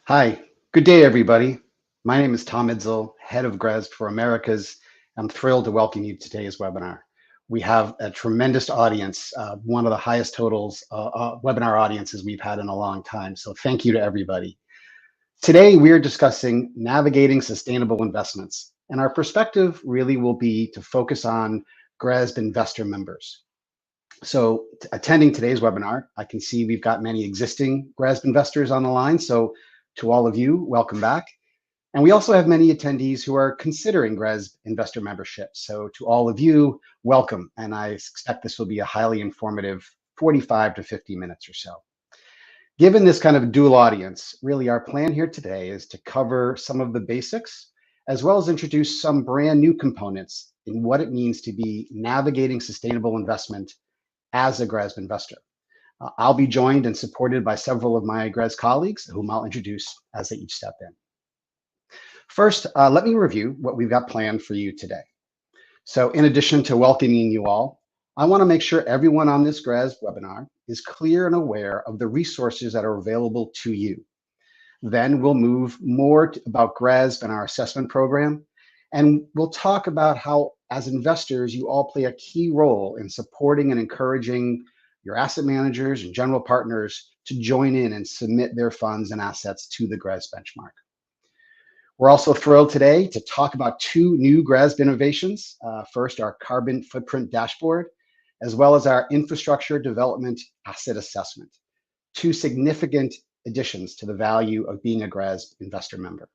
Hi, good day, everybody. My name is Tom Idzel, head of GRESB for Americas. I'm thrilled to welcome you to today's webinar. We have a tremendous audience, one of the highest totals webinar audiences we've had in a long time. So thank you to everybody. Today, we are discussing navigating sustainable investments. And our perspective really will be to focus on GRESB investor members. So attending today's webinar, I can see we've got many existing GRESB investors on the line. So to all of you, welcome back. And we also have many attendees who are considering GRESB investor membership. So to all of you, welcome. And I expect this will be a highly informative 45 to 50 minutes or so. Given this kind of dual audience, really our plan here today is to cover some of the basics, as well as introduce some brand new components in what it means to be navigating sustainable investment as a GRESB investor. I'll be joined and supported by several of my GRESB colleagues, whom I'll introduce as they each step in. First, let me review what we've got planned for you today. So in addition to welcoming you all, I want to make sure everyone on this GRESB webinar is clear and aware of the resources that are available to you. Then we'll move more about GRESB and our assessment program, and we'll talk about how, as investors, you all play a key role in supporting and encouraging your asset managers and general partners to join in and submit their funds and assets to the GRESB benchmark. We're also thrilled today to talk about two new GRESB innovations. First, our carbon footprint dashboard, as well as our infrastructure development asset assessment, two significant additions to the value of being a GRESB investor member.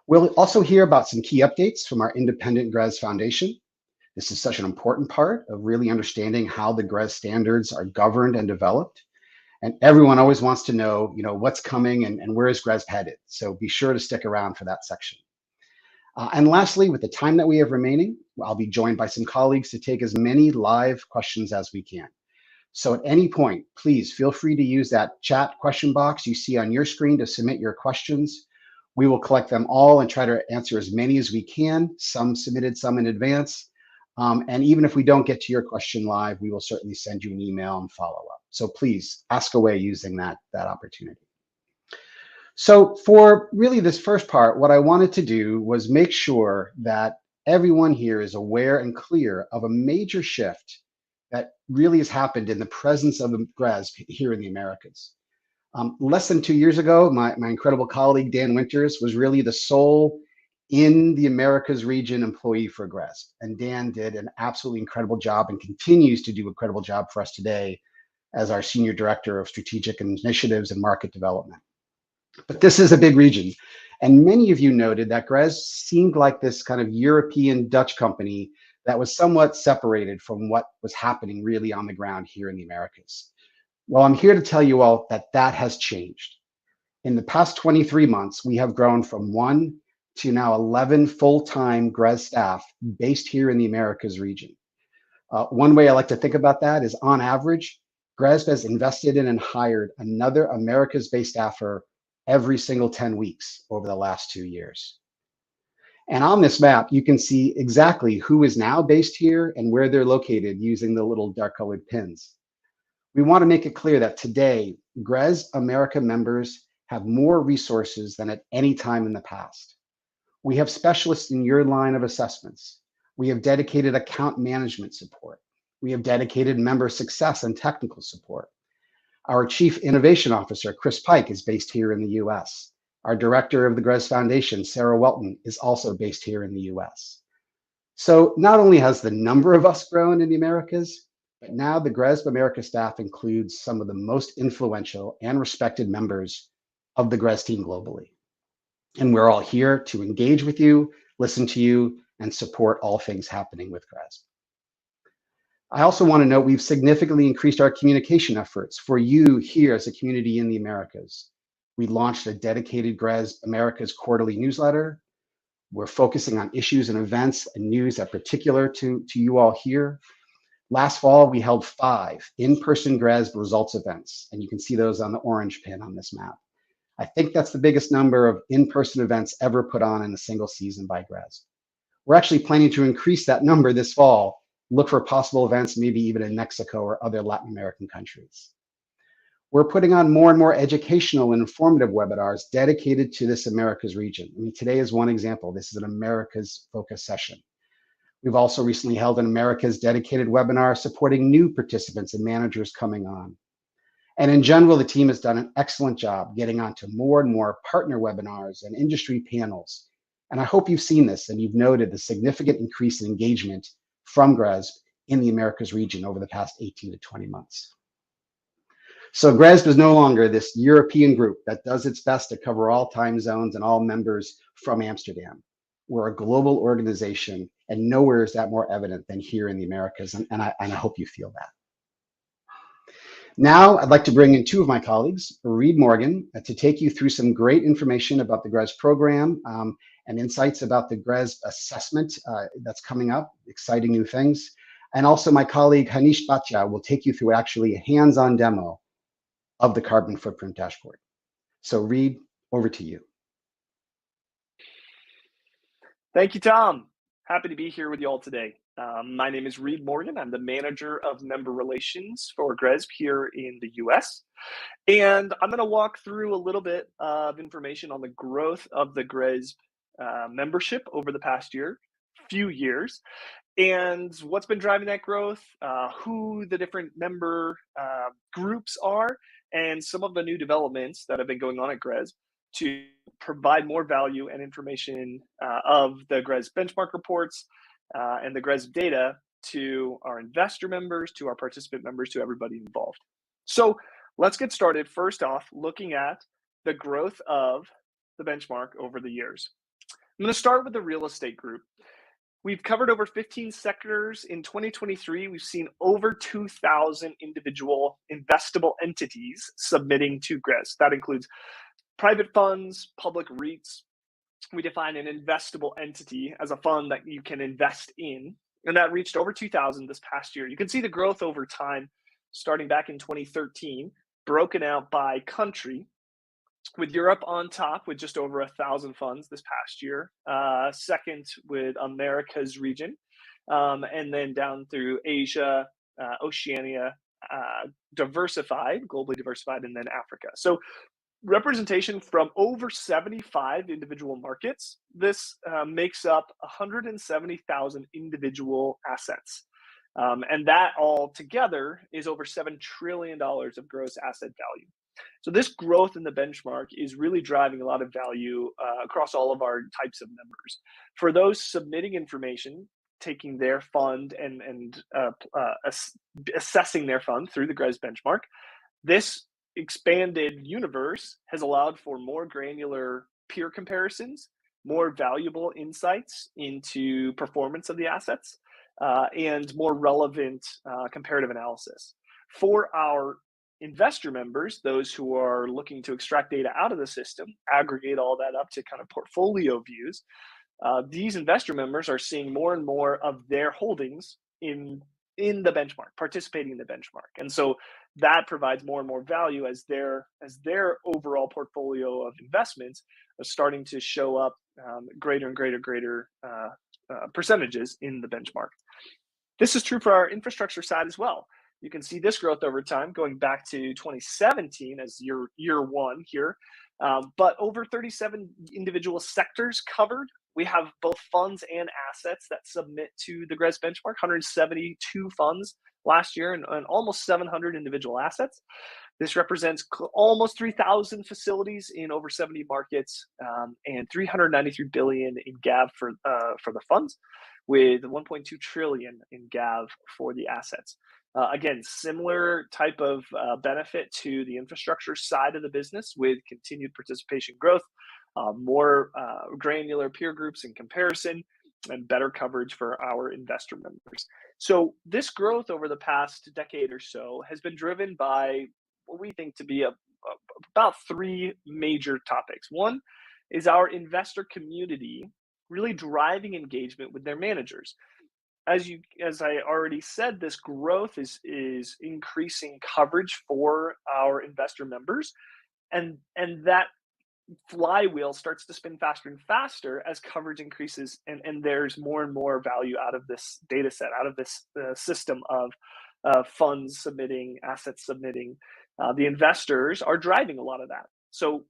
We'll also hear about some key updates from our independent GRESB Foundation. This is such an important part of really understanding how the GRESB standards are governed and developed. And everyone always wants to know, what's coming and where is GRESB headed. So be sure to stick around for that section. And lastly, with the time that we have remaining, I'll be joined by some colleagues to take as many live questions as we can. So at any point, please feel free to use that chat question box you see on your screen to submit your questions. We will collect them all and try to answer as many as we can. Some submitted, some in advance. And even if we don't get to your question live, we will certainly send you an email and follow up. So please ask away using that opportunity. So for really this first part, what I wanted to do was make sure that everyone here is aware and clear of a major shift that really has happened in the presence of the GRESB here in the Americas. Less than 2 years ago, my incredible colleague, Dan Winters, was really the sole in the Americas region employee for GRESB. And Dan did an absolutely incredible job and continues to do an incredible job for us today as our Senior Director of Strategic Initiatives and Market Development. But this is a big region. And many of you noted that GRESB seemed like this kind of European Dutch company that was somewhat separated from what was happening really on the ground here in the Americas. Well, I'm here to tell you all that that has changed. In the past 23 months, we have grown from 1 to now 11 full-time GRESB staff based here in the Americas region. One way I like to think about that is, on average, GRESB has invested in and hired another Americas-based staffer every single 10 weeks over the last 2 years. And on this map, you can see exactly who is now based here and where they're located using the little dark-colored pins. We want to make it clear that today, GRESB America members have more resources than at any time in the past. We have specialists in your line of assessments. We have dedicated account management support. We have dedicated member success and technical support. Our Chief Innovation Officer, Chris Pike, is based here in the US. Our Director of the GRESB Foundation, Sarah Welton, is also based here in the US. So not only has the number of us grown in the Americas, but now the GRESB America staff includes some of the most influential and respected members of the GRESB team globally. And we're all here to engage with you, listen to you, and support all things happening with GRESB. I also want to note we've significantly increased our communication efforts for you here as a community in the Americas. We launched a dedicated GRESB Americas quarterly newsletter. We're focusing on issues and events and news that are particular to you all here. Last fall, we held 5 in-person GRESB results events, and you can see those on the orange pin on this map. I think that's the biggest number of in-person events ever put on in a single season by GRESB. We're actually planning to increase that number this fall, look for possible events, maybe even in Mexico or other Latin American countries. We're putting on more and more educational and informative webinars dedicated to this Americas region. I mean, today is one example. This is an Americas focus session. We've also recently held an Americas dedicated webinar supporting new participants and managers coming on. And in general, the team has done an excellent job getting onto more and more partner webinars and industry panels. And I hope you've seen this and you've noted the significant increase in engagement from GRESB in the Americas region over the past 18 to 20 months. So GRESB is no longer this European group that does its best to cover all time zones and all members from Amsterdam. We're a global organization, and nowhere is that more evident than here in the Americas, and I hope you feel that. Now, I'd like to bring in two of my colleagues, Reed Morgan, to take you through some great information about the GRESB program and insights about the GRESB assessment that's coming up, exciting new things. And also my colleague, Hanish Bhatia, will take you through actually a hands-on demo of the carbon footprint dashboard. So Reed, over to you. Thank you, Tom. Happy to be here with you all today. My name is Reed Morgan. I'm the Manager of Member Relations for GRESB here in the US. And I'm going to walk through a little bit of information on the growth of the GRESB membership over the past few years, and what's been driving that growth, who the different member groups are, and some of the new developments that have been going on at GRESB to provide more value and information of the GRESB benchmark reports and the GRESB data to our investor members, to our participant members, to everybody involved. So let's get started. First off, looking at the growth of the benchmark over the years. I'm going to start with the real estate group. We've covered over 15 sectors. In 2023, we've seen over 2,000 individual investable entities submitting to GRESB. That includes private funds, public REITs. We define an investable entity as a fund that you can invest in, and that reached over 2,000 this past year. You can see the growth over time, starting back in 2013, broken out by country, with Europe on top with just over 1,000 funds this past year, second with Americas region, and then down through Asia, Oceania, globally diversified, and then Africa. So representation from over 75 individual markets. This makes up 170,000 individual assets. And that all together is over $7 trillion of gross asset value. So this growth in the benchmark is really driving a lot of value across all of our types of members. For those submitting information, taking their fund and assessing their fund through the GRESB benchmark, this expanded universe has allowed for more granular peer comparisons, more valuable insights into performance of the assets, and more relevant comparative analysis. For our investor members, those who are looking to extract data out of the system, aggregate all that up to kind of portfolio views, these investor members are seeing more and more of their holdings in the benchmark, participating in the benchmark. And so that provides more and more value as their overall portfolio of investments are starting to show up greater and greater percentages in the benchmark. This is true for our infrastructure side as well. You can see this growth over time going back to 2017 as year one here, but over 37 individual sectors covered. We have both funds and assets that submit to the GRESB benchmark, 172 funds last year and almost 700 individual assets. This represents almost 3,000 facilities in over 70 markets and 393 billion in GAV for the funds, with 1.2 trillion in GAV for the assets. Again, similar type of benefit to the infrastructure side of the business with continued participation growth, more granular peer groups in comparison, and better coverage for our investor members. So this growth over the past decade or so has been driven by what we think to be about three major topics. One is our investor community really driving engagement with their managers. As I already said, this growth is increasing coverage for our investor members, and that flywheel starts to spin faster and faster as coverage increases, and there's more and more value out of this data set, out of this system of funds submitting, assets submitting. The investors are driving a lot of that. So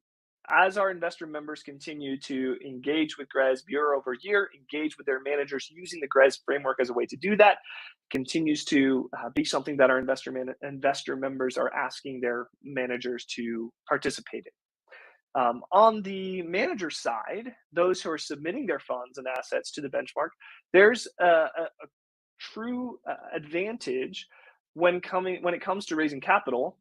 as our investor members continue to engage with GRESB year over year, engage with their managers using the GRESB framework as a way to do that, continues to be something that our investor members are asking their managers to participate in. On the manager side, those who are submitting their funds and assets to the benchmark, there's a true advantage when it comes to raising capital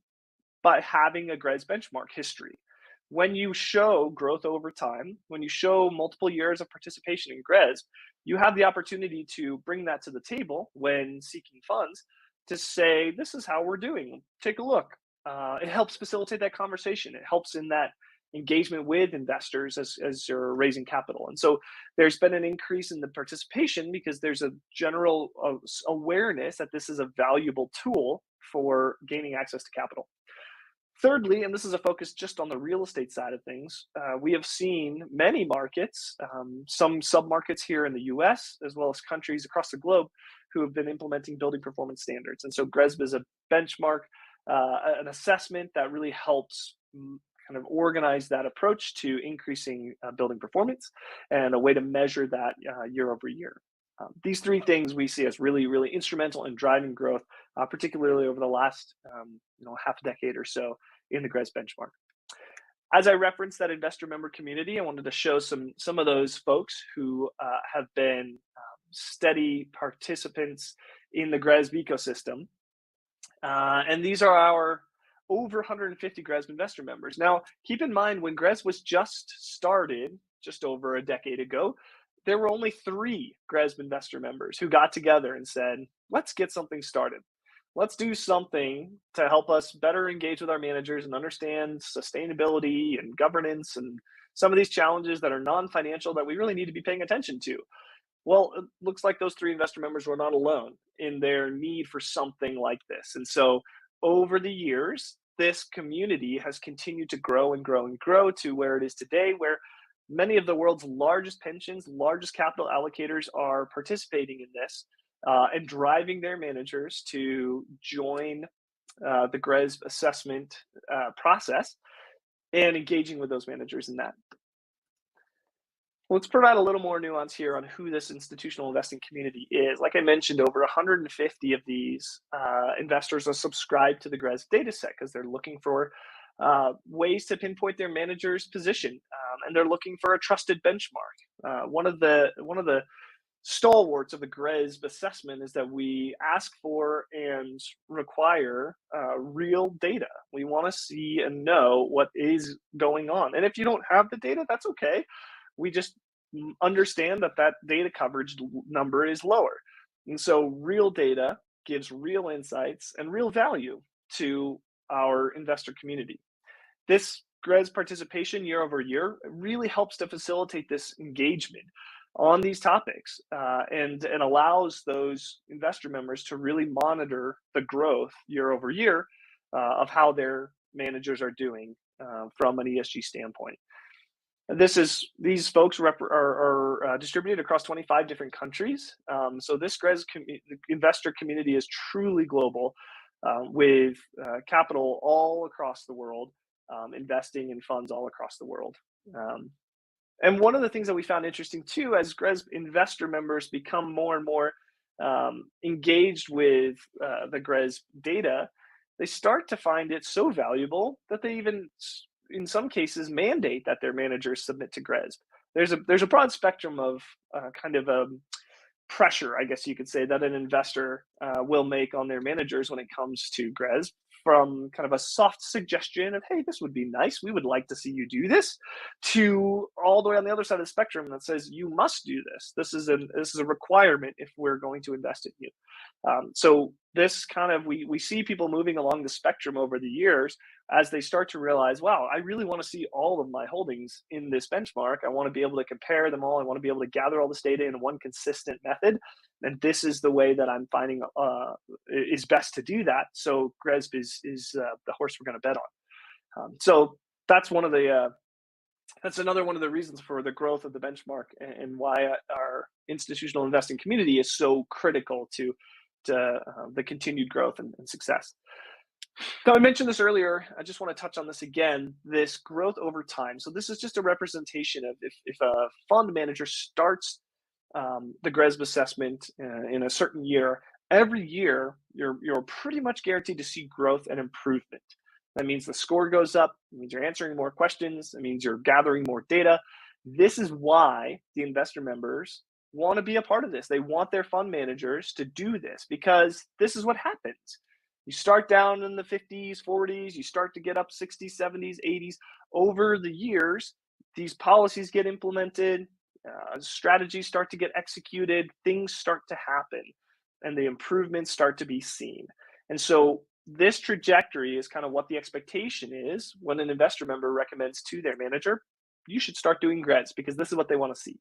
by having a GRESB benchmark history. When you show growth over time, when you show multiple years of participation in GRESB, you have the opportunity to bring that to the table when seeking funds to say, this is how we're doing. Take a look. It helps facilitate that conversation. It helps in that engagement with investors as you're raising capital. And so there's been an increase in the participation because there's a general awareness that this is a valuable tool for gaining access to capital. Thirdly, and this is a focus just on the real estate side of things, we have seen many markets, some sub-markets here in the US, as well as countries across the globe, who have been implementing building performance standards. And so GRESB is a benchmark, an assessment that really helps kind of organize that approach to increasing building performance and a way to measure that year over year. These three things we see as really, really instrumental in driving growth, particularly over the last half a decade or so in the GRESB benchmark. As I referenced that investor member community, I wanted to show some of those folks who have been steady participants in the GRESB ecosystem. And these are our over 150 GRESB investor members. Now, keep in mind, when GRESB was just started, just over a decade ago, there were only 3 GRESB investor members who got together and said, let's get something started. Let's do something to help us better engage with our managers and understand sustainability and governance and some of these challenges that are non-financial that we really need to be paying attention to. Well, it looks like those 3 investor members were not alone in their need for something like this. And so over the years, this community has continued to grow and grow and grow to where it is today, where many of the world's largest pensions, largest capital allocators are participating in this and driving their managers to join the GRESB assessment process and engaging with those managers in that. Let's provide a little more nuance here on who this institutional investing community is. Like I mentioned, over 150 of these investors are subscribed to the GRESB dataset because they're looking for ways to pinpoint their manager's position, and they're looking for a trusted benchmark. One of the stalwarts of the GRESB assessment is that we ask for and require real data. We want to see and know what is going on. And if you don't have the data, that's okay. We just understand that that data coverage number is lower. And so real data gives real insights and real value to our investor community. This GRESB participation year over year really helps to facilitate this engagement on these topics and allows those investor members to really monitor the growth year over year of how their managers are doing from an ESG standpoint. These folks are distributed across 25 different countries. So this GRESB investor community is truly global, with capital all across the world, investing in funds all across the world. And one of the things that we found interesting too, as GRESB investor members become more and more engaged with the GRESB data, they start to find it so valuable that they even, in some cases, mandate that their managers submit to GRESB. There's a broad spectrum of kind of pressure, I guess you could say, that an investor will make on their managers when it comes to GRESB, from kind of a soft suggestion of, hey, this would be nice, we would like to see you do this, to all the way on the other side of the spectrum that says you must do this. This is a requirement if we're going to invest in you. So this kind of, we see people moving along the spectrum over the years as they start to realize, wow, I really want to see all of my holdings in this benchmark. I want to be able to compare them all. I want to be able to gather all this data in one consistent method. And this is the way that I'm finding is best to do that. So GRESB is the horse we're going to bet on. So that's that's another one of the reasons for the growth of the benchmark and why our institutional investing community is so critical to the continued growth and success. So I mentioned this earlier. I just want to touch on this again, this growth over time. So this is just a representation of if a fund manager starts the GRESB assessment in a certain year, every year you're pretty much guaranteed to see growth and improvement. That means the score goes up. It means you're answering more questions. It means you're gathering more data. This is why the investor members want to be a part of this. They want their fund managers to do this because this is what happens. You start down in the 50s, 40s, you start to get up 60s, 70s, 80s. Over the years, these policies get implemented, strategies start to get executed, things start to happen, and the improvements start to be seen. And so this trajectory is kind of what the expectation is when an investor member recommends to their manager, you should start doing GREDS because this is what they want to see.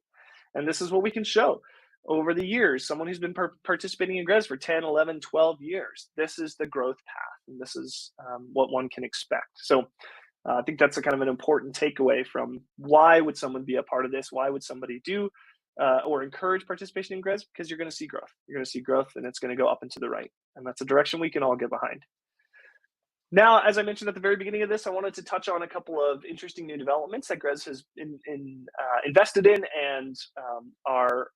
And this is what we can show over the years. Someone who's been participating in GREDS for 10, 11, 12 years, this is the growth path, and this is what one can expect. So I think that's a kind of an important takeaway from why would someone be a part of this? Why would somebody do or encourage participation in GRESB? Because you're going to see growth. You're going to see growth, and it's going to go up and to the right. And that's a direction we can all get behind. Now, as I mentioned at the very beginning of this, I wanted to touch on a couple of interesting new developments that GRESB has invested in and are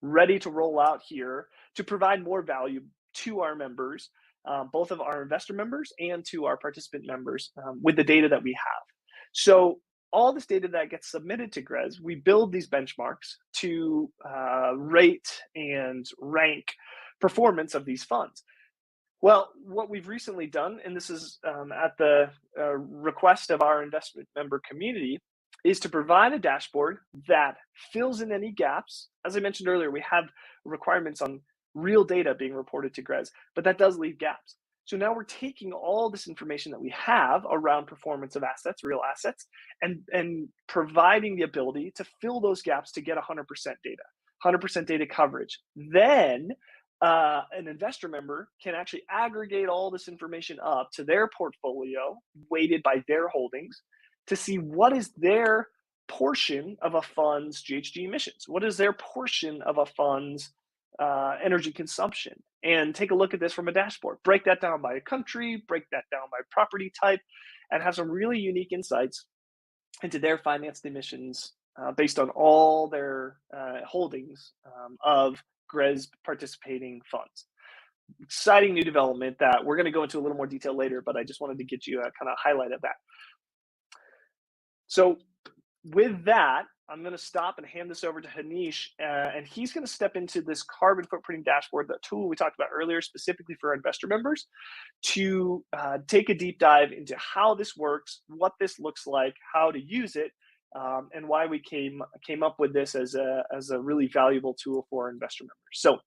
ready to roll out here to provide more value to our members, both of our investor members and to our participant members with the data that we have. So all this data that gets submitted to GRESB, we build these benchmarks to rate and rank performance of these funds. Well, what we've recently done, and this is at the request of our investment member community, is to provide a dashboard that fills in any gaps. As I mentioned earlier, we have requirements on real data being reported to GRESB, but that does leave gaps. So now we're taking all this information that we have around performance of assets, real assets, and providing the ability to fill those gaps to get 100% data, 100% data coverage. Then an investor member can actually aggregate all this information up to their portfolio, weighted by their holdings, to see what is their portion of a fund's GHG emissions, what is their portion of a fund's energy consumption, and take a look at this from a dashboard. Break that down by a country, break that down by property type, and have some really unique insights into their financed emissions based on all their holdings of GRESB participating funds. Exciting new development that we're going to go into a little more detail later, but I just wanted to get you a kind of highlight of that. So with that, I'm going to stop and hand this over to Hanish, and he's going to step into this carbon footprinting dashboard, the tool we talked about earlier, specifically for our investor members, to take a deep dive into how this works, what this looks like, how to use it, and why we came up with this as a really valuable tool for our investor members. So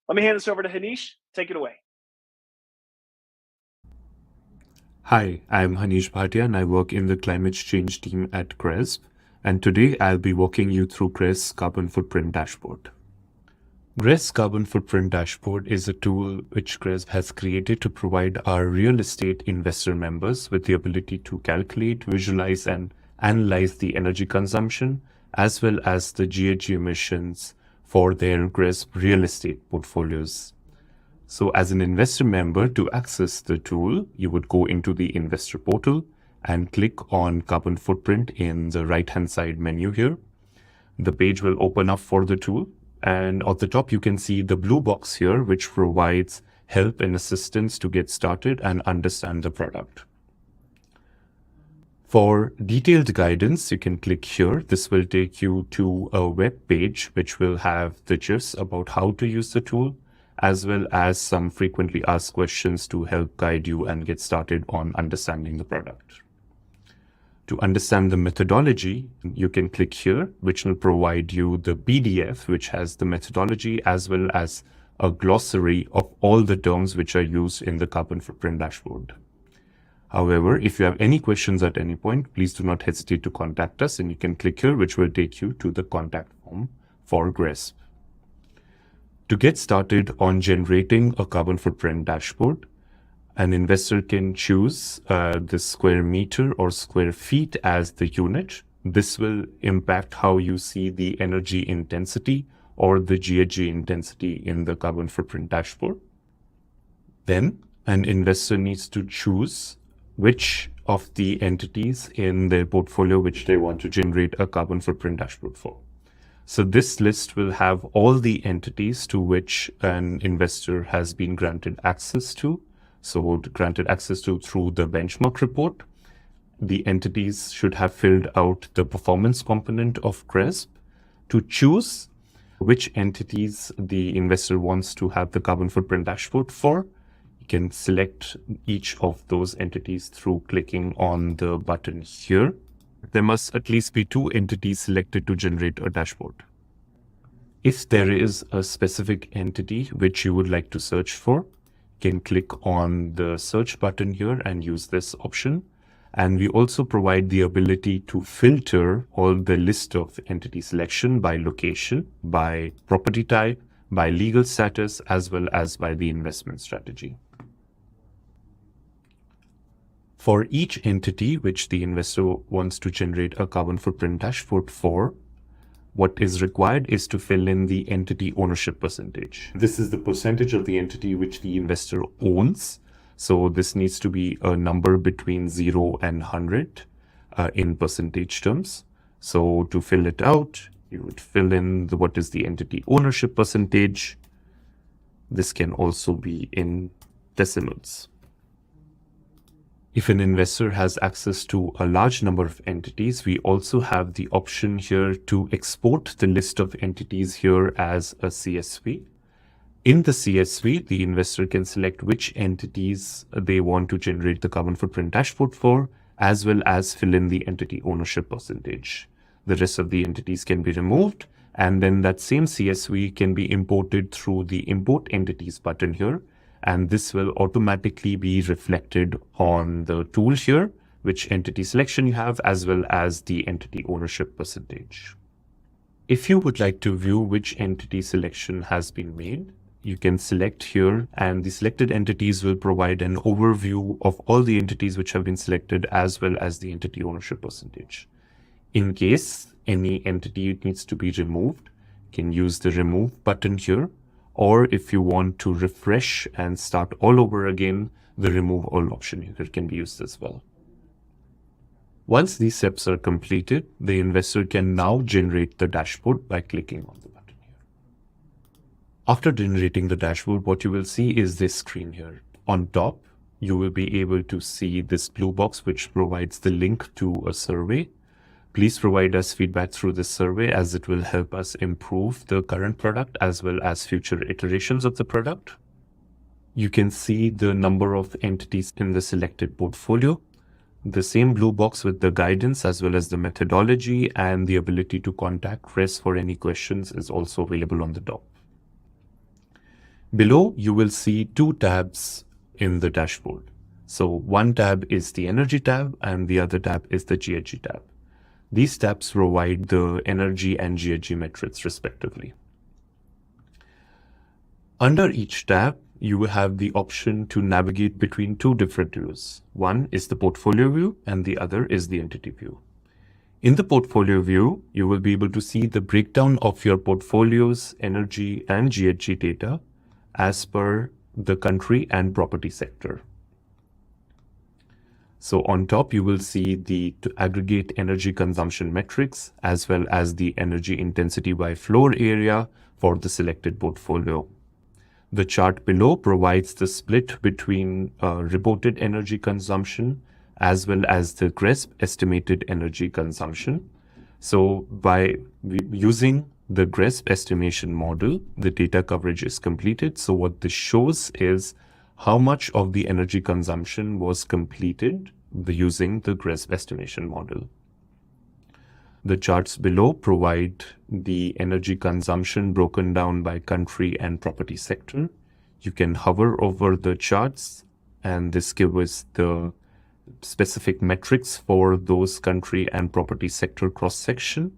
let me hand this over to Hanish. Take it away. Hi, I'm Hanish Bhatia and I work in the climate change team at GRESB. And today I'll be walking you through GRESB Carbon Footprint Dashboard. GRESB Carbon Footprint Dashboard is a tool which GRESB has created to provide our real estate investor members with the ability to calculate, visualize, and analyze the energy consumption as well as the GHG emissions for their GRESB real estate portfolios. So as an investor member, to access the tool, you would go into the investor portal and click on carbon footprint in the right-hand side menu here. The page will open up for the tool, and at the top you can see the blue box here, which provides help and assistance to get started and understand the product. For detailed guidance, you can click here. This will take you to a web page which will have the gist about how to use the tool, as well as some frequently asked questions to help guide you and get started on understanding the product. To understand the methodology, you can click here, which will provide you the PDF, which has the methodology as well as a glossary of all the terms which are used in the carbon footprint dashboard. However, if you have any questions at any point, please do not hesitate to contact us, and you can click here, which will take you to the contact form for GRESB. To get started on generating a carbon footprint dashboard, an investor can choose the square meter or square feet as the unit. This will impact how you see the energy intensity or the GHG intensity in the carbon footprint dashboard. Then an investor needs to choose which of the entities in their portfolio which they want to generate a carbon footprint dashboard for. So this list will have all the entities to which an investor has been granted access to. So granted access to through the benchmark report. The entities should have filled out the performance component of GRESB to choose which entities the investor wants to have the carbon footprint dashboard for. You can select each of those entities through clicking on the button here. There must at least be 2 entities selected to generate a dashboard. If there is a specific entity which you would like to search for, you can click on the search button here and use this option. And we also provide the ability to filter all the list of entity selection by location, by property type, by legal status, as well as by the investment strategy. For each entity which the investor wants to generate a carbon footprint dashboard for, what is required is to fill in the entity ownership percentage. This is the percentage of the entity which the investor owns. So this needs to be a number between 0 and 100 in percentage terms. So to fill it out, you would fill in what is the entity ownership percentage. This can also be in decimals. If an investor has access to a large number of entities, we also have the option here to export the list of entities here as a CSV. In the CSV, the investor can select which entities they want to generate the carbon footprint dashboard for, as well as fill in the entity ownership percentage. The rest of the entities can be removed, and then that same CSV can be imported through the Import Entities button here, and this will automatically be reflected on the tool here, which entity selection you have, as well as the entity ownership percentage. If you would like to view which entity selection has been made, you can select here, and the selected entities will provide an overview of all the entities which have been selected, as well as the entity ownership percentage. In case any entity needs to be removed, you can use the remove button here, or if you want to refresh and start all over again, the remove all option here can be used as well. Once these steps are completed, the investor can now generate the dashboard by clicking on the button. After generating the dashboard, what you will see is this screen here. On top, you will be able to see this blue box which provides the link to a survey. Please provide us feedback through this survey, as it will help us improve the current product as well as future iterations of the product. You can see the number of entities in the selected portfolio. The same blue box with the guidance as well as the methodology and the ability to contact GRESB for any questions is also available on the top. Below, you will see 2 tabs in the dashboard. So one tab is the energy tab and the other tab is the GHG tab. These tabs provide the energy and GHG metrics respectively. Under each tab, you will have the option to navigate between 2 different views. One is the portfolio view and the other is the entity view. In the portfolio view, you will be able to see the breakdown of your portfolio's energy and GHG data as per the country and property sector. So on top, you will see the aggregate energy consumption metrics as well as the energy intensity by floor area for the selected portfolio. The chart below provides the split between reported energy consumption as well as the GRESB estimated energy consumption. So by using the GRESB estimation model, the data coverage is completed. So what this shows is how much of the energy consumption was completed using the GRESB estimation model. The charts below provide the energy consumption broken down by country and property sector. You can hover over the charts and this gives us the specific metrics for those country and property sector cross-section.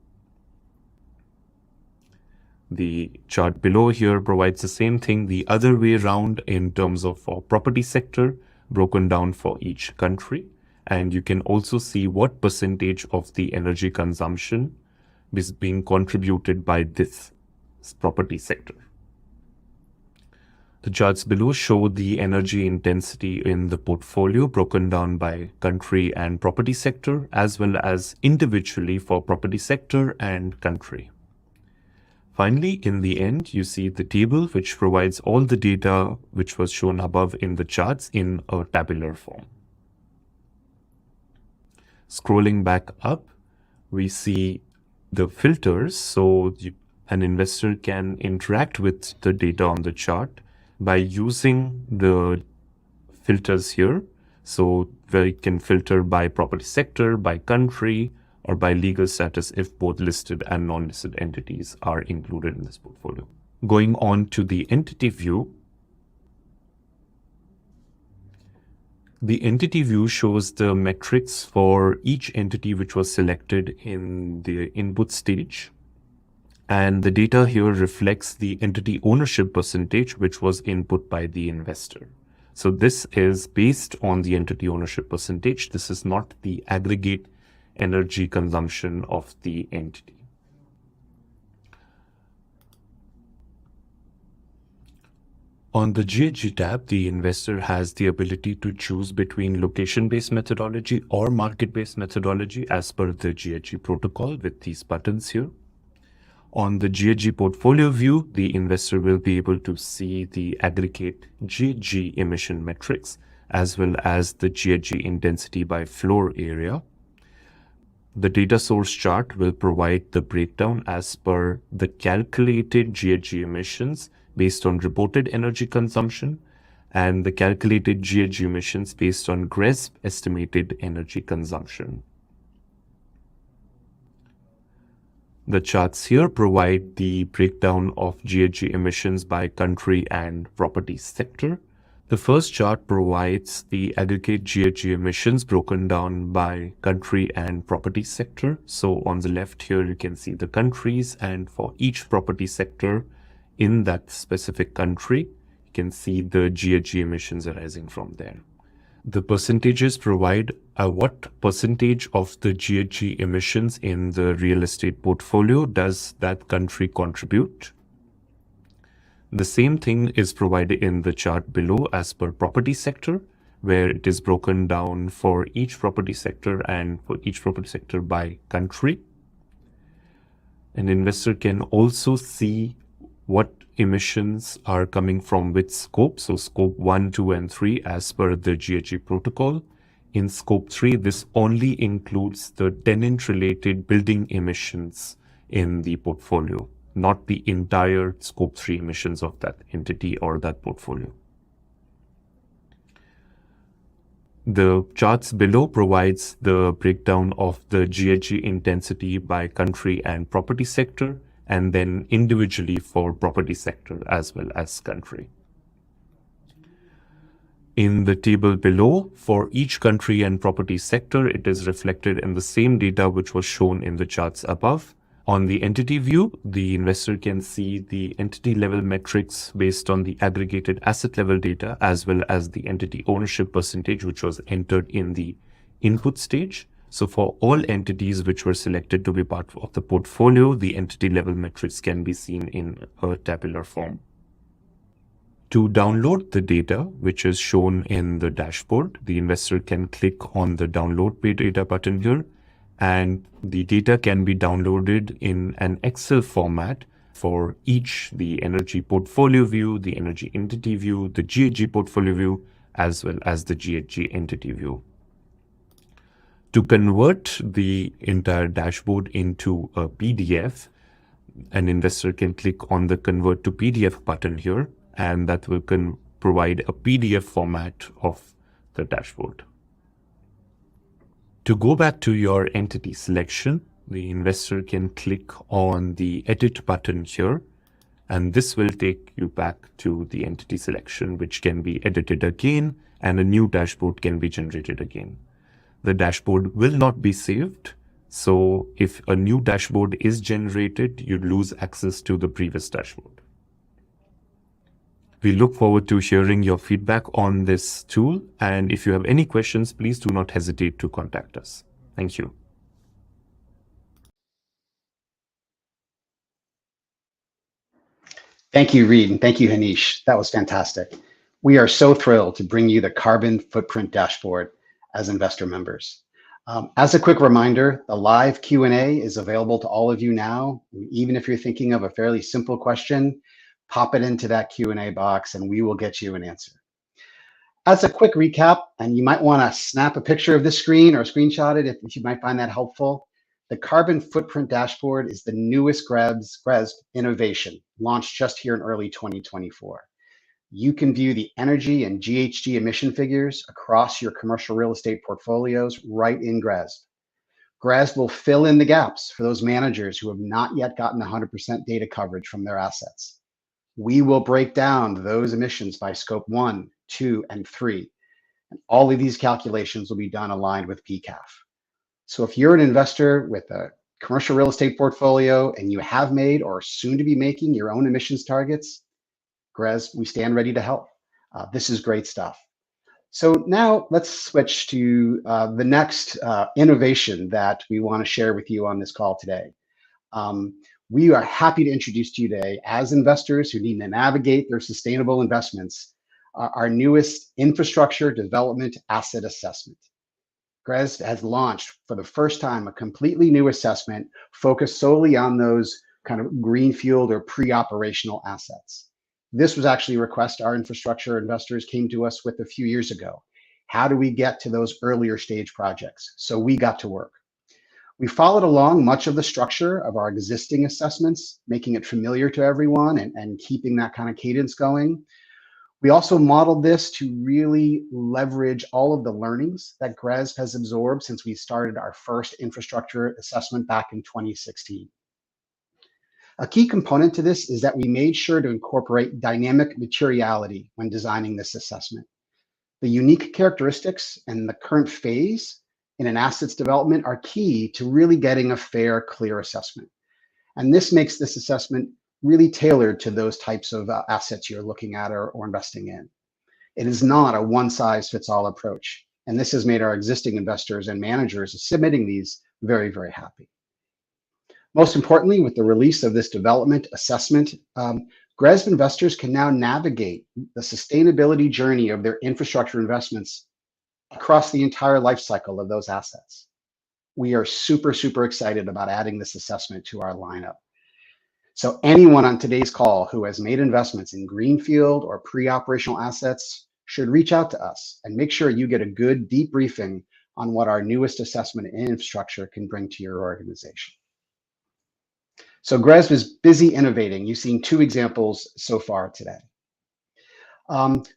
The chart below here provides the same thing the other way around in terms of property sector broken down for each country. And you can also see what percentage of the energy consumption is being contributed by this property sector. The charts below show the energy intensity in the portfolio broken down by country and property sector, as well as individually for property sector and country. Finally, in the end, you see the table which provides all the data which was shown above in the charts in a tabular form. Scrolling back up, we see the filters, so an investor can interact with the data on the chart by using the filters here. So where you can filter by property sector, by country, or by legal status if both listed and non-listed entities are included in this portfolio. Going on to the entity view. The entity view shows the metrics for each entity which was selected in the input stage. And the data here reflects the entity ownership percentage which was input by the investor. So this is based on the entity ownership percentage. This is not the aggregate energy consumption of the entity. On the GHG tab, the investor has the ability to choose between location-based methodology or market-based methodology as per the GHG protocol with these buttons here. On the GHG portfolio view, the investor will be able to see the aggregate GHG emission metrics as well as the GHG intensity by floor area. The data source chart will provide the breakdown as per the calculated GHG emissions based on reported energy consumption and the calculated GHG emissions based on GRESB estimated energy consumption. The charts here provide the breakdown of GHG emissions by country and property sector. The first chart provides the aggregate GHG emissions broken down by country and property sector. So on the left here, you can see the countries, and for each property sector in that specific country, you can see the GHG emissions arising from there. The percentages provide what percentage of the GHG emissions in the real estate portfolio does that country contribute. The same thing is provided in the chart below as per property sector, where it is broken down for each property sector and for each property sector by country. An investor can also see what emissions are coming from which scope. So scope 1, 2, and 3 as per the GHG protocol. In scope 3, this only includes the tenant-related building emissions in the portfolio, not the entire scope 3 emissions of that entity or that portfolio. The charts below provides the breakdown of the GHG intensity by country and property sector, and then individually for property sector as well as country. In the table below, for each country and property sector, it is reflected in the same data which was shown in the charts above. On the entity view, the investor can see the entity level metrics based on the aggregated asset level data as well as the entity ownership percentage which was entered in the input stage. So for all entities which were selected to be part of the portfolio, the entity level metrics can be seen in a tabular form. To download the data, which is shown in the dashboard, the investor can click on the download data button here, and the data can be downloaded in an Excel format for each, the energy portfolio view, the energy entity view, the GHG portfolio view, as well as the GHG entity view. To convert the entire dashboard into a PDF, an investor can click on the convert to PDF button here, and that will provide a PDF format of the dashboard. To go back to your entity selection, the investor can click on the edit button here, and this will take you back to the entity selection, which can be edited again, and a new dashboard can be generated again. The dashboard will not be saved, so if a new dashboard is generated, you lose access to the previous dashboard. We look forward to hearing your feedback on this tool, and if you have any questions, please do not hesitate to contact us. Thank you. Thank you, Reed, and thank you, Hanish. That was fantastic. We are so thrilled to bring you the carbon footprint dashboard as investor members. As a quick reminder, the live Q&A is available to all of you now. Even if you're thinking of a fairly simple question, pop it into that Q&A box and we will get you an answer. As a quick recap, and you might want to snap a picture of this screen or screenshot it if you might find that helpful. The carbon footprint dashboard is the newest GRESB innovation, launched just here in early 2024. You can view the energy and GHG emission figures across your commercial real estate portfolios right in GRESB. GRESB will fill in the gaps for those managers who have not yet gotten 100% data coverage from their assets. We will break down those emissions by scope 1, 2, and 3. And all of these calculations will be done aligned with PCAF. So if you're an investor with a commercial real estate portfolio and you have made or are soon to be making your own emissions targets, GRESB, we stand ready to help. This is great stuff. So now let's switch to the next innovation that we want to share with you on this call today. We are happy to introduce to you today, as investors who need to navigate their sustainable investments, our newest infrastructure development asset assessment. GRESB has launched for the first time a completely new assessment focused solely on those kind of greenfield or pre-operational assets. This was actually a request our infrastructure investors came to us with a few years ago. How do we get to those earlier stage projects? So we got to work. We followed along much of the structure of our existing assessments, making it familiar to everyone and keeping that kind of cadence going. We also modeled this to really leverage all of the learnings that GRESB has absorbed since we started our first infrastructure assessment back in 2016. A key component to this is that we made sure to incorporate dynamic materiality when designing this assessment. The unique characteristics and the current phase in an asset's development are key to really getting a fair, clear assessment. And this makes this assessment really tailored to those types of assets you're looking at or investing in. It is not a one-size-fits-all approach. And this has made our existing investors and managers submitting these very, very happy. Most importantly, with the release of this development assessment, GRESB investors can now navigate the sustainability journey of their infrastructure investments across the entire life cycle of those assets. We are super, super excited about adding this assessment to our lineup. So anyone on today's call who has made investments in greenfield or pre-operational assets should reach out to us and make sure you get a good deep briefing on what our newest assessment in infrastructure can bring to your organization. So GRESB is busy innovating. You've seen two examples so far today.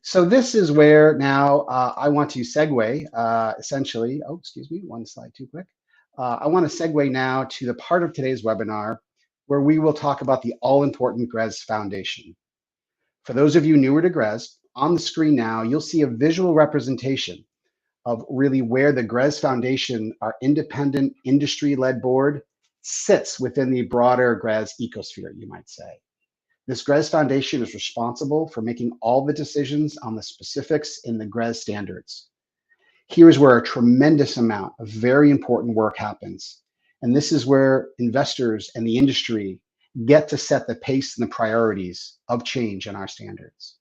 So this is where now I want to segue essentially, oh, excuse me, one slide too quick. I want to segue now to the part of today's webinar where we will talk about the all-important GRESB Foundation. For those of you newer to GRESB, on the screen now, you'll see a visual representation of really where the GRESB Foundation, our independent industry-led board, sits within the broader GRESB ecosphere, you might say. This GRESB Foundation is responsible for making all the decisions on the specifics in the GRESB standards. Here's where a tremendous amount of very important work happens. And this is where investors and the industry get to set the pace and the priorities of change in our standards.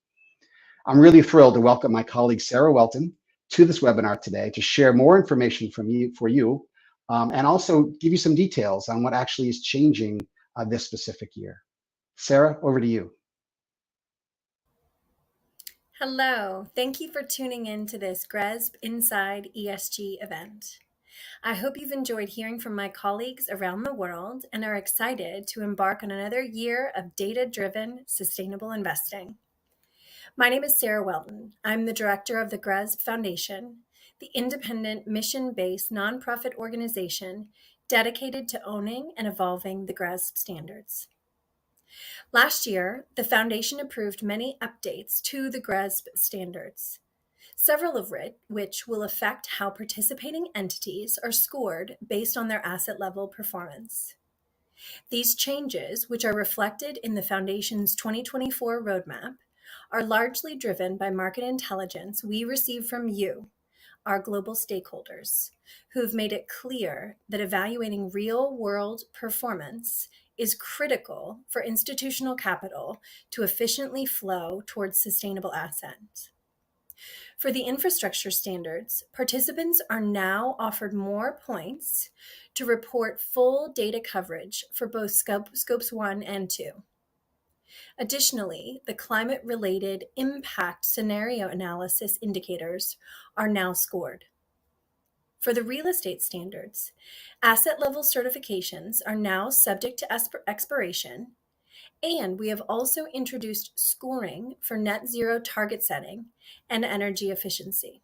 I'm really thrilled to welcome my colleague, Sarah Welton, to this webinar today to share more information for you, and also give you some details on what actually is changing this specific year. Sarah, over to you. Hello, thank you for tuning in to this GRESB Inside ESG event. I hope you've enjoyed hearing from my colleagues around the world and are excited to embark on another year of data-driven sustainable investing. My name is Sarah Welton. I'm the director of the GRESB Foundation, the independent mission-based nonprofit organization dedicated to owning and evolving the GRESB standards. Last year, the Foundation approved many updates to the GRESB standards, several of which will affect how participating entities are scored based on their asset level performance. These changes, which are reflected in the Foundation's 2024 roadmap, are largely driven by market intelligence we receive from you, our global stakeholders, who have made it clear that evaluating real-world performance is critical for institutional capital to efficiently flow towards sustainable assets. For the infrastructure standards, participants are now offered more points to report full data coverage for both scopes 1 and 2. Additionally, the climate-related impact scenario analysis indicators are now scored. For the real estate standards, asset level certifications are now subject to expiration, and we have also introduced scoring for net zero target setting and energy efficiency.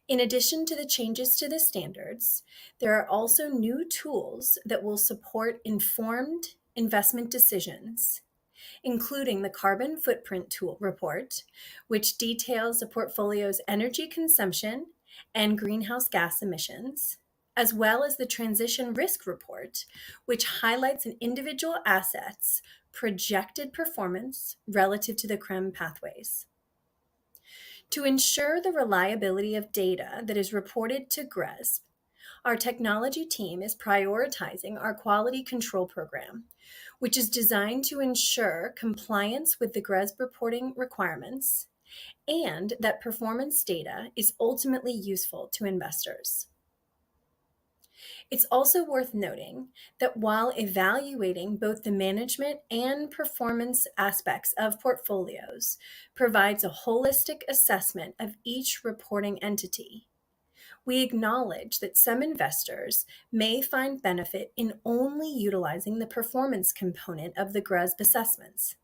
In addition to the changes to the standards, there are also new tools that will support informed investment decisions, including the Carbon Footprint Tool Report, which details a portfolio's energy consumption and greenhouse gas emissions, as well as the Transition Risk Report, which highlights an individual asset's projected performance relative to the CRREM pathways. To ensure the reliability of data that is reported to GRESB, our technology team is prioritizing our quality control program, which is designed to ensure compliance with the GRESB reporting requirements and that performance data is ultimately useful to investors. It's also worth noting that while evaluating both the management and performance aspects of portfolios provides a holistic assessment of each reporting entity, we acknowledge that some investors may find benefit in only utilizing the performance component of the GRESB assessments.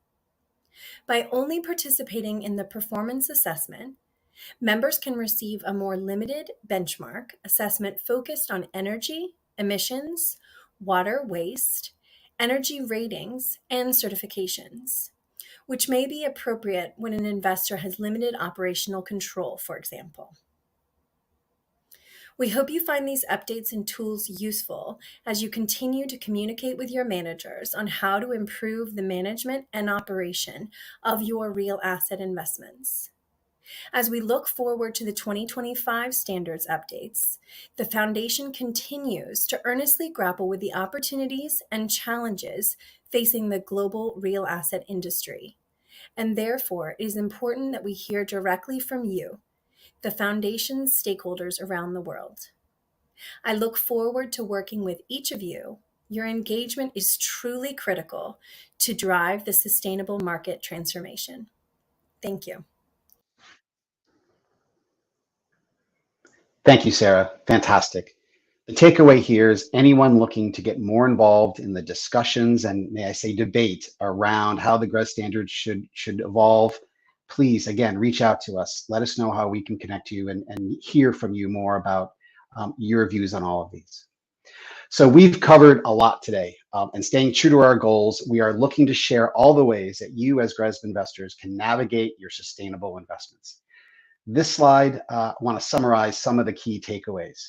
By only participating in the performance assessment, members can receive a more limited benchmark assessment focused on energy, emissions, water waste, energy ratings, and certifications, which may be appropriate when an investor has limited operational control, for example. We hope you find these updates and tools useful as you continue to communicate with your managers on how to improve the management and operation of your real asset investments. As we look forward to the 2025 standards updates, the Foundation continues to earnestly grapple with the opportunities and challenges facing the global real asset industry. And therefore, it is important that we hear directly from you, the Foundation's stakeholders around the world. I look forward to working with each of you. Your engagement is truly critical to drive the sustainable market transformation. Thank you. Thank you, Sarah. Fantastic. The takeaway here is anyone looking to get more involved in the discussions and, may I say, debate around how the GRESB standards should evolve, please, again, reach out to us. Let us know how we can connect you and hear from you more about your views on all of these. So we've covered a lot today, and staying true to our goals, we are looking to share all the ways that you as GRESB investors can navigate your sustainable investments. This slide, I want to summarize some of the key takeaways.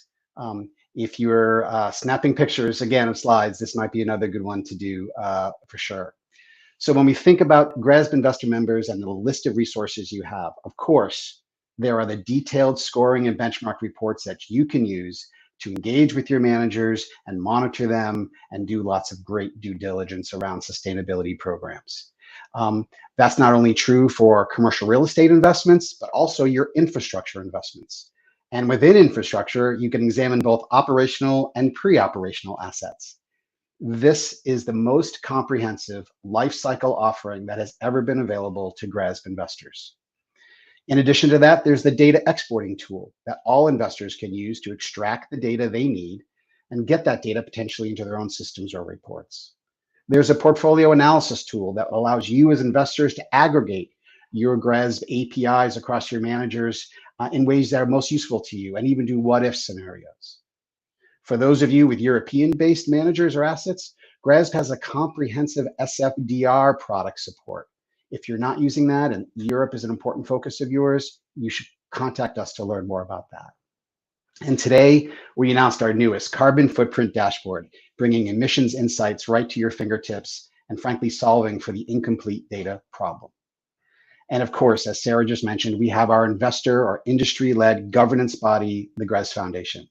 If you're snapping pictures, again, of slides, this might be another good one to do for sure. So when we think about GRESB investor members and the list of resources you have, of course, there are the detailed scoring and benchmark reports that you can use to engage with your managers and monitor them and do lots of great due diligence around sustainability programs. That's not only true for commercial real estate investments, but also your infrastructure investments. And within infrastructure, you can examine both operational and pre-operational assets. This is the most comprehensive life cycle offering that has ever been available to GRESB investors. In addition to that, there's the data exporting tool that all investors can use to extract the data they need and get that data potentially into their own systems or reports. There's a portfolio analysis tool that allows you as investors to aggregate your GRESB APIs across your managers in ways that are most useful to you and even do what-if scenarios. For those of you with European-based managers or assets, GRESB has a comprehensive SFDR product support. If you're not using that and Europe is an important focus of yours, you should contact us to learn more about that. And today, we announced our newest Carbon Footprint Dashboard, bringing emissions insights right to your fingertips and frankly solving for the incomplete data problem. And of course, as Sarah just mentioned, we have our investor or industry-led governance body, the GRESB Foundation.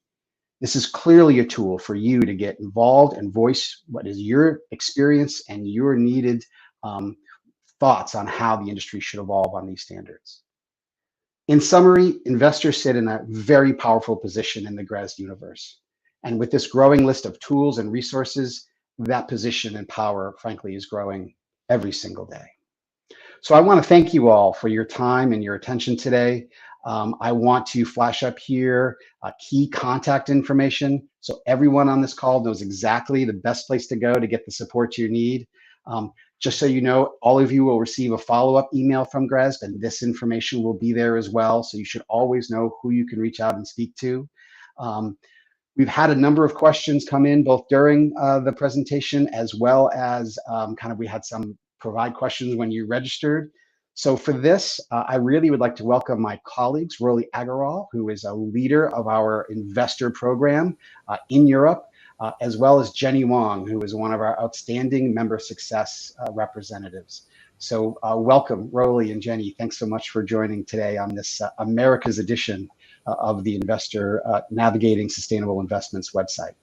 This is clearly a tool for you to get involved and voice what is your experience and your needed thoughts on how the industry should evolve on these standards. In summary, investors sit in a very powerful position in the GRESB universe. And with this growing list of tools and resources, that position and power, frankly, is growing every single day. So I want to thank you all for your time and your attention today. I want to flash up here key contact information, so everyone on this call knows exactly the best place to go to get the support you need. Just so you know, all of you will receive a follow-up email from GRESB, and this information will be there as well, so you should always know who you can reach out and speak to. We've had a number of questions come in both during the presentation as well as we had some provide questions when you registered. So for this, I really would like to welcome my colleagues, Rolly Agarwal, who is a leader of our investor program in Europe, as well as Jenny Wong, who is one of our outstanding member success representatives. So welcome, Rolly and Jenny. Thanks so much for joining today on this America's edition of the Investor Navigating Sustainable Investments website.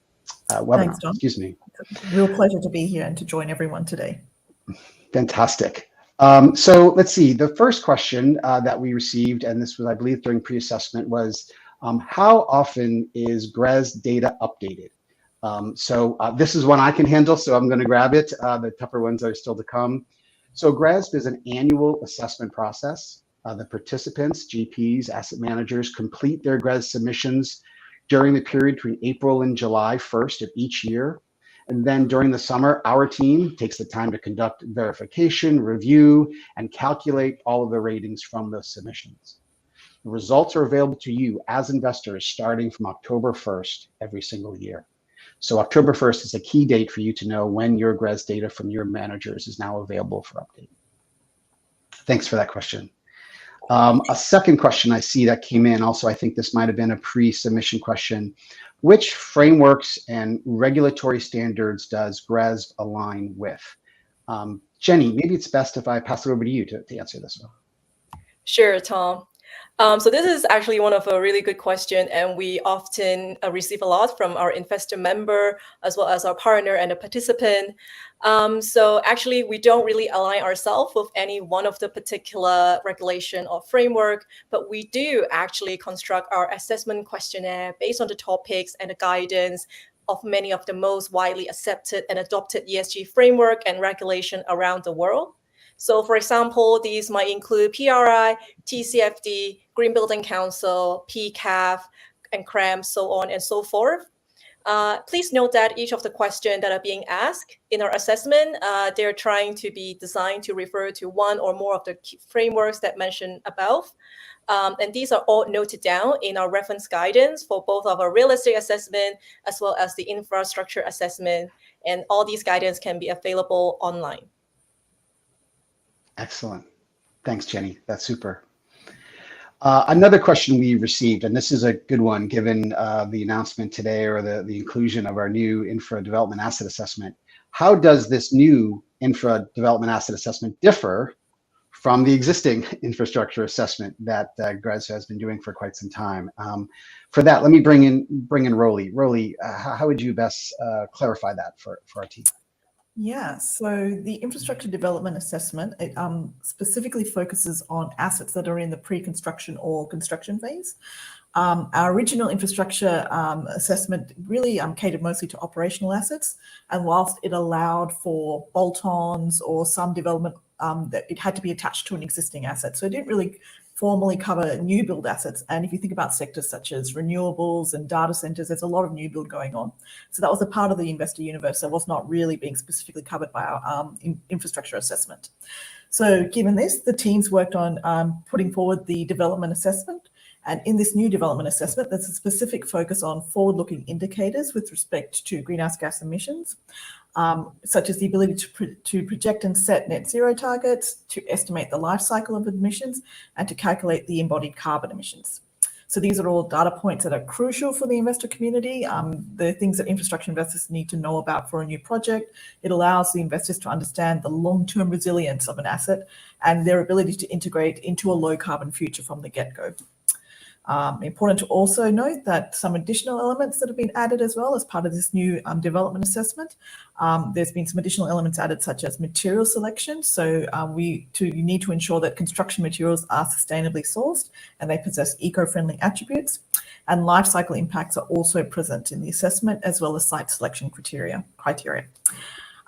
Webinar. Thanks, John. Excuse me. It's a real pleasure to be here and to join everyone today. Fantastic. So let's see, the first question that we received, and this was, I believe, during pre-assessment, was how often is GRESB data updated? This is one I can handle, so I'm going to grab it. The tougher ones are still to come. So GRESB is an annual assessment process. The participants, GPs, asset managers, complete their GRESB submissions during the period between April and July 1st of each year. And then during the summer, our team takes the time to conduct verification, review, and calculate all of the ratings from those submissions. The results are available to you as investors starting from October 1st every single year. So October 1st is a key date for you to know when your GRESB data from your managers is now available for update. Thanks for that question. A second question I see that came in, also I think this might have been a pre-submission question. Which frameworks and regulatory standards does GRESB align with? Jenny, maybe it's best if I pass it over to you to answer this one. Sure, Tom. So this is actually one of a really good question, and we often receive a lot from our investor member as well as our partner and a participant. So actually, we don't really align ourselves with any one of the particular regulation or framework, but we do actually construct our assessment questionnaire based on the topics and the guidance of many of the most widely accepted and adopted ESG framework and regulation around the world. So for example, these might include PRI, TCFD, Green Building Council, PCAF, and CRAM, so on and so forth. Please note that each of the questions that are being asked in our assessment, they're trying to be designed to refer to one or more of the frameworks that mentioned above. And these are all noted down in our reference guidance for both of our real estate assessment as well as the infrastructure assessment. And all these guidance can be available online. Excellent. Thanks, Jenny. That's super. Another question we received, and this is a good one given the announcement today or the inclusion of our new infra development asset assessment. How does this new infra development asset assessment differ from the existing infrastructure assessment that GRESB has been doing for quite some time? For that, let me bring in Rolly. Rolly, how would you best clarify that for our team? Yeah, so the infrastructure development assessment, it specifically focuses on assets that are in the pre-construction or construction phase. Our original infrastructure assessment really catered mostly to operational assets, and whilst it allowed for bolt-ons or some development, that it had to be attached to an existing asset. So it didn't really formally cover new build assets. And if you think about sectors such as renewables and data centers, there's a lot of new build going on. So that was a part of the investor universe that was not really being specifically covered by our infrastructure assessment. So given this, the teams worked on putting forward the development assessment. And in this new development assessment, there's a specific focus on forward-looking indicators with respect to greenhouse gas emissions, such as the ability to project and set net zero targets, to estimate the life cycle of emissions, and to calculate the embodied carbon emissions. So these are all data points that are crucial for the investor community. The things that infrastructure investors need to know about for a new project. It allows the investors to understand the long-term resilience of an asset and their ability to integrate into a low-carbon future from the get-go. Important to also note that some additional elements that have been added as well as part of this new development assessment. There's been some additional elements added, such as material selection. So you need to ensure that construction materials are sustainably sourced and they possess eco-friendly attributes. And life cycle impacts are also present in the assessment, as well as site selection criteria.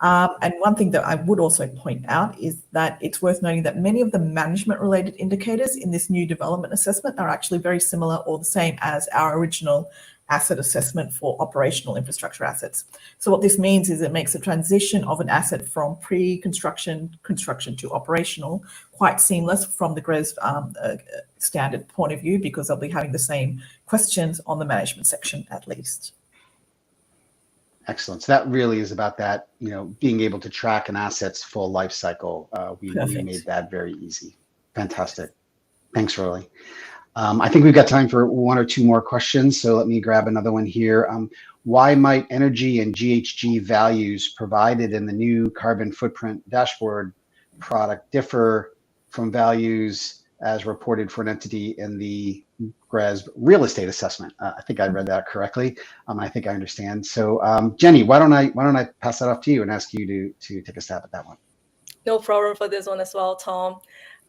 And one thing that I would also point out is that it's worth noting that many of the management-related indicators in this new development assessment are actually very similar or the same as our original asset assessment for operational infrastructure assets. So what this means is it makes the transition of an asset from construction to operational quite seamless from the GRESB standard point of view, because they'll be having the same questions on the management section at least. Excellent. So that really is about that, being able to track an asset's full life cycle. We made that very easy. Fantastic. Thanks, Roly. I think we've got time for one or two more questions. So let me grab another one here. Why might energy and GHG values provided in the new carbon footprint dashboard product differ from values as reported for an entity in the GRESB real estate assessment? I think I read that correctly. I think I understand. So Jenny, why don't I pass that off to you and ask you to take a stab at that one? No problem for this one as well, Tom.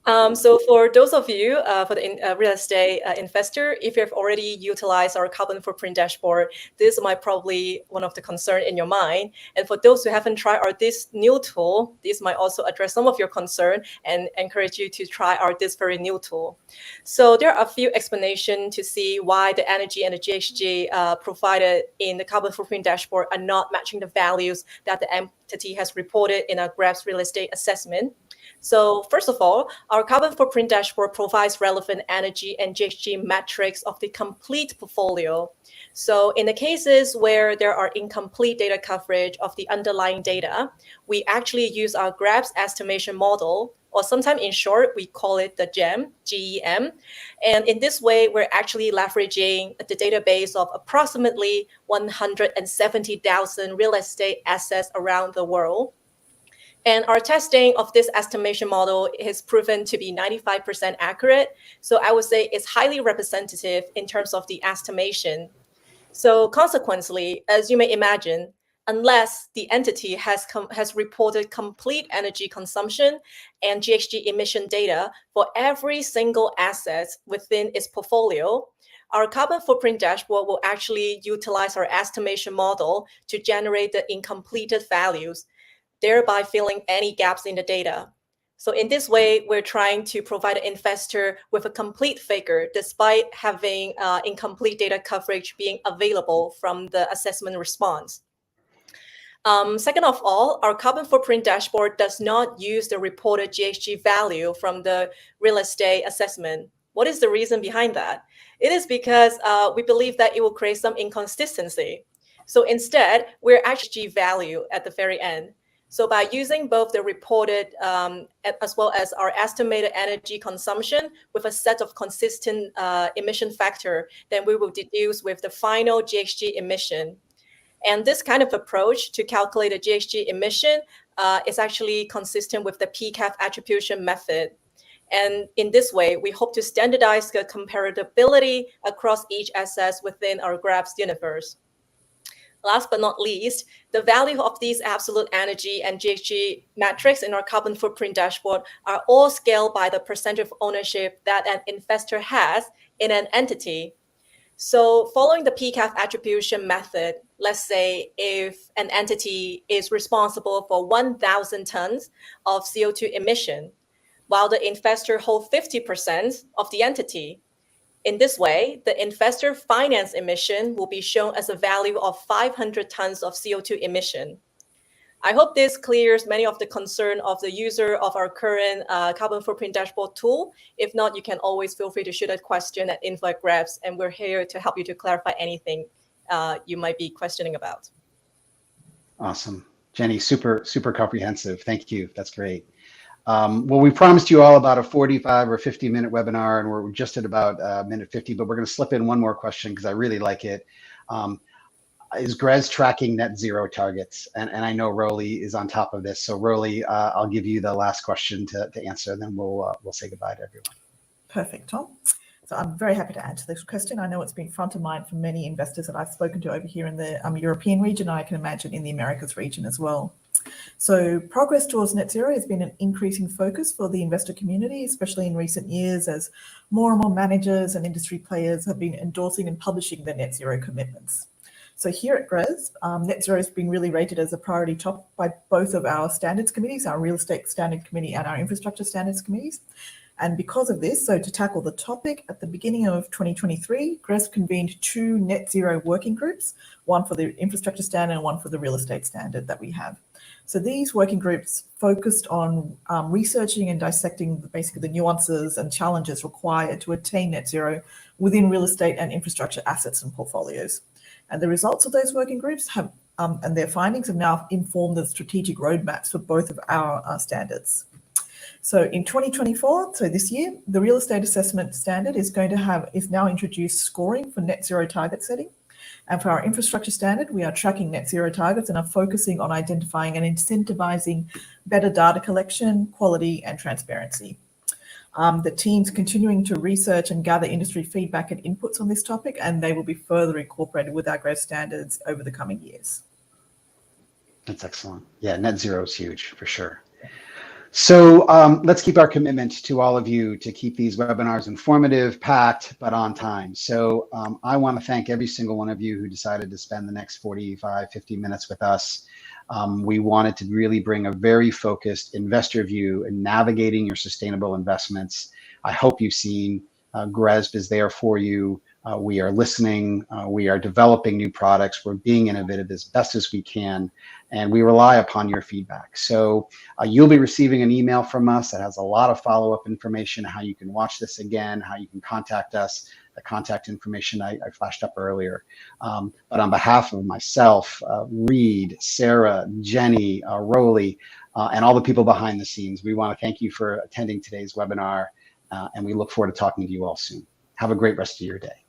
So for those of you, for the real estate investor, if you have already utilized our carbon footprint dashboard, this might probably one of the concern in your mind. And for those who haven't tried this new tool, this might also address some of your concern and encourage you to try this very new tool. So there are a few explanations to see why the energy and the GHG provided in the carbon footprint dashboard are not matching the values that the entity has reported in our GRESB real estate assessment. So first of all, our carbon footprint dashboard provides relevant energy and GHG metrics of the complete portfolio. So in the cases where there are incomplete data coverage of the underlying data, we actually use our GRESB estimation model, or sometimes in short, we call it the GEM, G-E-M. And in this way, we're actually leveraging the database of approximately 170,000 real estate assets around the world. And our testing of this estimation model has proven to be 95% accurate. So I would say it's highly representative in terms of the estimation. So consequently, as you may imagine, unless the entity has reported complete energy consumption and GHG emission data for every single asset within its portfolio, our carbon footprint dashboard will actually utilize our estimation model to generate the incompleted values, thereby filling any gaps in the data. So in this way, we're trying to provide an investor with a complete figure despite having incomplete data coverage being available from the assessment response. Second of all, our carbon footprint dashboard does not use the reported GHG value from the real estate assessment. What is the reason behind that? It is because we believe that it will create some inconsistency. So instead, we're actually value at the very end. So by using both the reported as well as our estimated energy consumption with a set of consistent emission factor, then we will deduce with the final GHG emission. And this kind of approach to calculate the GHG emission is actually consistent with the PCAF attribution method. And in this way, we hope to standardize the comparability across each asset within our GRESB universe. Last but not least, the value of these absolute energy and GHG metrics in our carbon footprint dashboard are all scaled by the percentage of ownership that an investor has in an entity. So following the PCAF attribution method, let's say if an entity is responsible for 1,000 tons of CO2 emission, while the investor holds 50% of the entity. In this way, the investor finance emission will be shown as a value of 500 tons of CO2 emission. I hope this clears many of the concern of the user of our current carbon footprint dashboard tool. If not, you can always feel free to shoot a question at info@GRESB, and we're here to help you to clarify anything you might be questioning about. Awesome. Jenny, super comprehensive. Thank you. That's great. Well, we promised you all about a 45 or 50-minute webinar, and we're just at about minute 50, but we're going to slip in one more question because I really like it. Is GRESB tracking net zero targets? And I know Roly is on top of this. So Roly, I'll give you the last question to answer, and then we'll say goodbye to everyone. Perfect, Tom. So I'm very happy to answer this question. I know it's been front of mind for many investors that I've spoken to over here in the European region, and I can imagine in the Americas region as well. So progress towards net zero has been an increasing focus for the investor community, especially in recent years, as more and more managers and industry players have been endorsing and publishing their net zero commitments. So here at GRESB, net zero has been really rated as a priority top by both of our standards committees, our real estate standard committee and our infrastructure standards committees. And because of this, so to tackle the topic, at the beginning of 2023, GRESB convened 2 net zero working groups, one for the infrastructure standard and one for the real estate standard that we have. So these working groups focused on researching and dissecting basically the nuances and challenges required to attain net zero within real estate and infrastructure assets and portfolios. And the results of those working groups have, and their findings have now informed the strategic roadmaps for both of our standards. So in 2024, so this year, the real estate assessment standard is now introduced scoring for net zero target setting. And for our infrastructure standard, we are tracking net zero targets and are focusing on identifying and incentivizing better data collection, quality, and transparency. The team's continuing to research and gather industry feedback and inputs on this topic, and they will be further incorporated with our GRESB standards over the coming years. That's excellent. Yeah, net zero is huge for sure. So let's keep our commitment to all of you to keep these webinars informative, packed, but on time. So I want to thank every single one of you who decided to spend the next 45, 50 minutes with us. We wanted to really bring a very focused investor view in navigating your sustainable investments. I hope you've seen GRESB is there for you. We are listening. We are developing new products. We're being innovative as best as we can, and we rely upon your feedback. So you'll be receiving an email from us that has a lot of follow-up information, how you can watch this again, how you can contact us, the contact information I flashed up earlier. But on behalf of myself, Reed, Sarah, Jenny, Rolly, and all the people behind the scenes, we want to thank you for attending today's webinar, and we look forward to talking to you all soon. Have a great rest of your day.